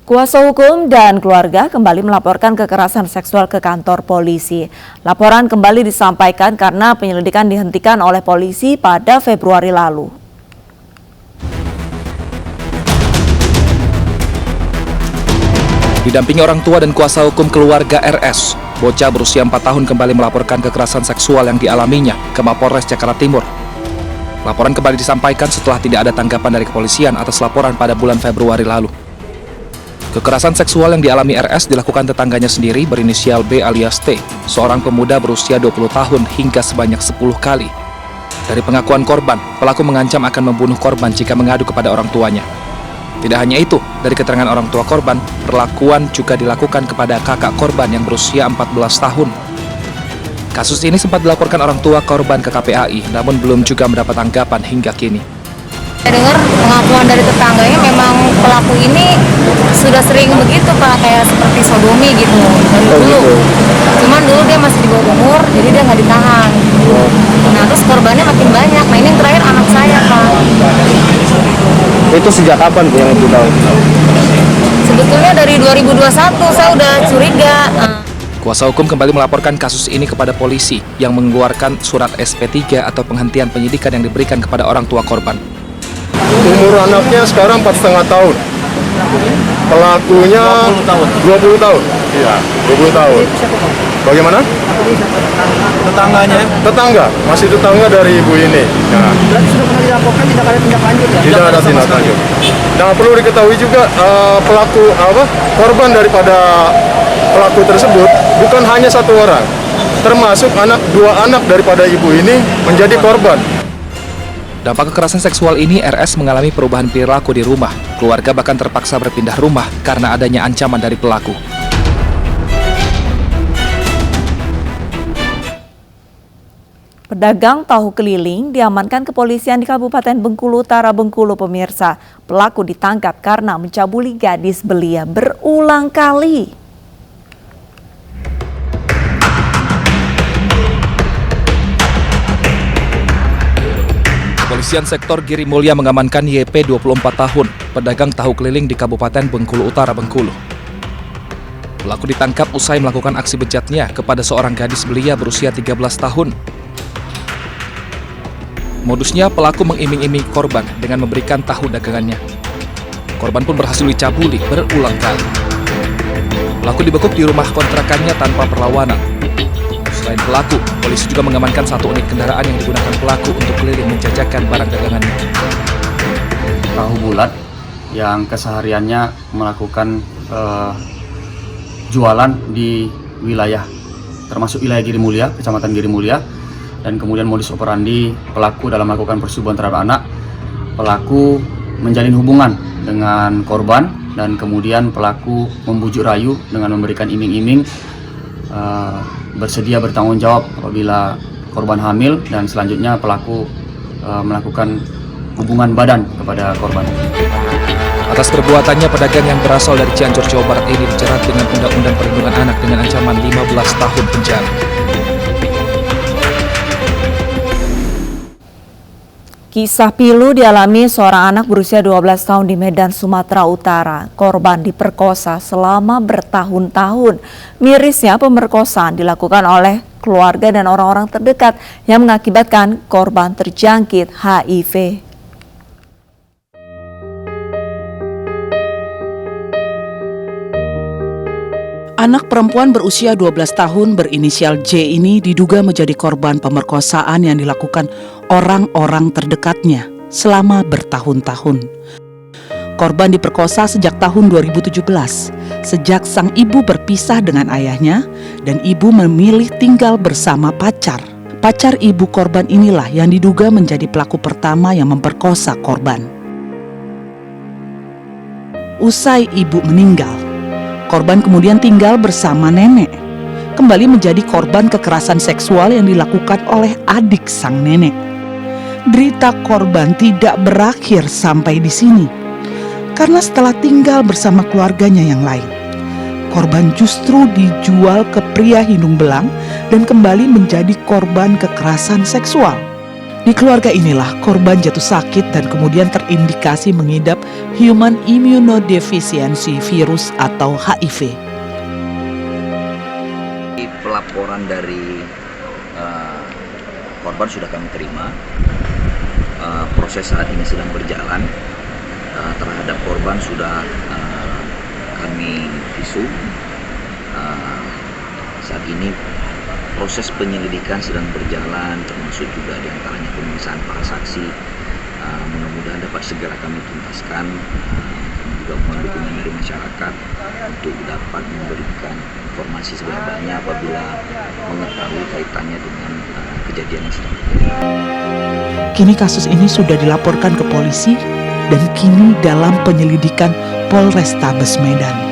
Kuasa hukum dan keluarga kembali melaporkan kekerasan seksual ke kantor polisi. Laporan kembali disampaikan karena penyelidikan dihentikan oleh polisi pada Februari lalu. Didampingi orang tua dan kuasa hukum keluarga RS, bocah berusia 4 tahun kembali melaporkan kekerasan seksual yang dialaminya ke Mapolres Jakarta Timur. Laporan kembali disampaikan setelah tidak ada tanggapan dari kepolisian atas laporan pada bulan Februari lalu. Kekerasan seksual yang dialami RS dilakukan tetangganya sendiri berinisial B alias T, seorang pemuda berusia 20 tahun hingga sebanyak 10 kali. Dari pengakuan korban, pelaku mengancam akan membunuh korban jika mengadu kepada orang tuanya. Tidak hanya itu, dari keterangan orang tua korban, perlakuan juga dilakukan kepada kakak korban yang berusia 14 tahun. Kasus ini sempat dilaporkan orang tua korban ke KPAI, namun belum juga mendapat tanggapan hingga kini. Saya dengar pengakuan dari tetangganya memang pelaku ini sudah sering begitu Pak, kayak seperti sodomi gitu dari dulu. Cuman dulu dia masih di bawah umur, jadi dia nggak ditahan. Nah terus korbannya makin banyak. Nah ini yang terakhir anak saya Pak. Itu sejak kapan Bu yang Ibu tahu? Sebetulnya dari 2021 saya udah curiga. Kuasa hukum kembali melaporkan kasus ini kepada polisi yang mengeluarkan surat SP3 atau penghentian penyidikan yang diberikan kepada orang tua korban. Umur anaknya sekarang 4,5 tahun. Pelakunya 20 tahun. Iya, 20 tahun. Bagaimana? Tetangga, masih tetangga dari ibu ini. Ya. Berarti sudah pernah dilaporkan, tidak ada tindak lanjut ya? Tidak ada tindak lanjut. Dan perlu diketahui juga korban daripada pelaku tersebut bukan hanya satu orang, termasuk dua anak daripada ibu ini menjadi korban. Dampak kekerasan seksual ini, RS mengalami perubahan perilaku di rumah. Keluarga bahkan terpaksa berpindah rumah karena adanya ancaman dari pelaku. Pedagang tahu keliling diamankan kepolisian di Kabupaten Bengkulu Utara, Bengkulu, pemirsa. Pelaku ditangkap karena mencabuli gadis belia berulang kali. Kepolisian sektor Giri Mulya mengamankan YP 24 tahun, pedagang tahu keliling di Kabupaten Bengkulu Utara, Bengkulu. Pelaku ditangkap usai melakukan aksi bejatnya kepada seorang gadis belia berusia 13 tahun. Modusnya, pelaku mengiming-imingi korban dengan memberikan tahu dagangannya. Korban pun berhasil dicabuli berulang kali. Pelaku dibekuk di rumah kontrakannya tanpa perlawanan. Selain pelaku, polisi juga mengamankan satu unit kendaraan yang digunakan pelaku untuk keliling menjajakan barang dagangannya. Tahu bulat yang kesehariannya melakukan jualan di wilayah, termasuk wilayah Giri Mulya, Kecamatan Giri Mulya, dan kemudian modus operandi pelaku dalam melakukan persetubuhan terhadap anak. Pelaku menjalin hubungan dengan korban dan kemudian pelaku membujuk rayu dengan memberikan iming-iming bersedia bertanggung jawab apabila korban hamil, dan selanjutnya pelaku melakukan hubungan badan kepada korban. Atas perbuatannya, pedagang yang berasal dari Cianjur, Jawa Barat ini dijerat dengan Undang-Undang Perlindungan Anak dengan ancaman 15 tahun penjara. Kisah pilu dialami seorang anak berusia 12 tahun di Medan, Sumatera Utara. Korban diperkosa selama bertahun-tahun. Mirisnya, pemerkosaan dilakukan oleh keluarga dan orang-orang terdekat yang mengakibatkan korban terjangkit HIV. Anak perempuan berusia 12 tahun berinisial J ini diduga menjadi korban pemerkosaan yang dilakukan orang-orang terdekatnya selama bertahun-tahun. Korban diperkosa sejak tahun 2017, sejak sang ibu berpisah dengan ayahnya dan ibu memilih tinggal bersama pacar. Pacar ibu korban inilah yang diduga menjadi pelaku pertama yang memperkosa korban. Usai ibu meninggal, korban kemudian tinggal bersama nenek, kembali menjadi korban kekerasan seksual yang dilakukan oleh adik sang nenek. Derita korban tidak berakhir sampai di sini, karena setelah tinggal bersama keluarganya yang lain, korban justru dijual ke pria hidung belang dan kembali menjadi korban kekerasan seksual. Di keluarga inilah korban jatuh sakit dan kemudian terindikasi mengidap Human Immunodeficiency Virus atau HIV. Pelaporan dari korban sudah kami terima. Proses saat ini sedang berjalan. Terhadap korban sudah kami visum. Saat ini proses penyelidikan sedang berjalan, termasuk juga diantaranya pemeriksaan para saksi. Mudah-mudahan dapat segera kami tuntaskan. Kami juga mohon dukungan dari masyarakat untuk dapat memberikan informasi sebanyak-banyaknya apabila mengetahui kaitannya dengan kejadian yang sedang terjadi. Kini kasus ini sudah dilaporkan ke polisi dan kini dalam penyelidikan Polrestabes Medan.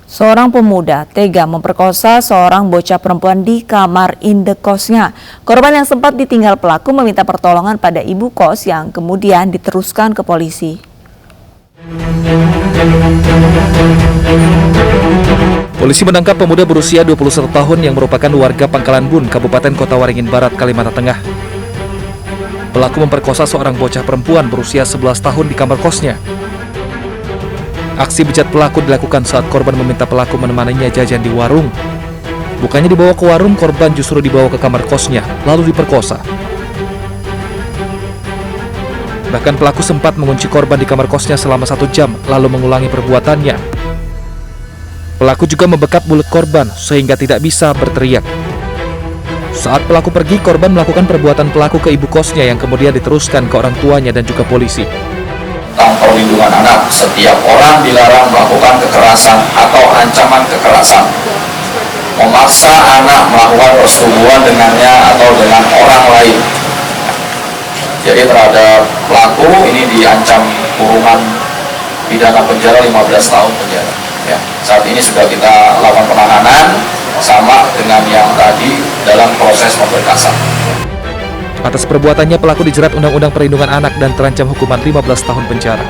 Seorang pemuda tega memperkosa seorang bocah perempuan di kamar indekosnya. Korban yang sempat ditinggal pelaku meminta pertolongan pada ibu kos yang kemudian diteruskan ke polisi. Polisi menangkap pemuda berusia 21 tahun yang merupakan warga Pangkalan Bun, Kabupaten Kota Waringin Barat, Kalimantan Tengah. Pelaku memperkosa seorang bocah perempuan berusia 11 tahun di kamar kosnya. Aksi bejat pelaku dilakukan saat korban meminta pelaku menemaninya jajan di warung. Bukannya dibawa ke warung, korban justru dibawa ke kamar kosnya, lalu diperkosa. Bahkan pelaku sempat mengunci korban di kamar kosnya selama 1 jam, lalu mengulangi perbuatannya. Pelaku juga membekap mulut korban sehingga tidak bisa berteriak. Saat pelaku pergi, korban melakukan perbuatan pelaku ke ibu kosnya yang kemudian diteruskan ke orang tuanya dan juga polisi. Tentang perlindungan anak, setiap orang dilarang melakukan kekerasan atau ancaman kekerasan, memaksa anak melakukan persetubuhan dengannya atau dengan orang lain. Jadi terhadap pelaku ini diancam kurungan pidana penjara 15 tahun penjara. Ya, saat ini sudah kita lakukan penahanan sama dengan yang tadi dalam proses pemberkasan. Atas perbuatannya pelaku dijerat Undang-Undang Perlindungan Anak dan terancam hukuman 15 tahun penjara.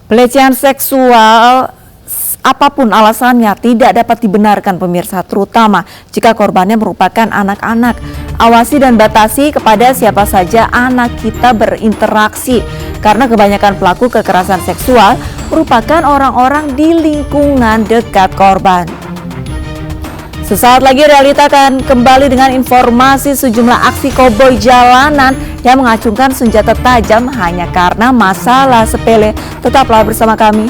Pelecehan seksual apapun alasannya tidak dapat dibenarkan pemirsa, terutama jika korbannya merupakan anak-anak. Awasi dan batasi kepada siapa saja anak kita berinteraksi, karena kebanyakan pelaku kekerasan seksual merupakan orang-orang di lingkungan dekat korban. Sesaat lagi Realita akan kembali dengan informasi sejumlah aksi koboi jalanan yang mengacungkan senjata tajam hanya karena masalah sepele. Tetaplah bersama kami.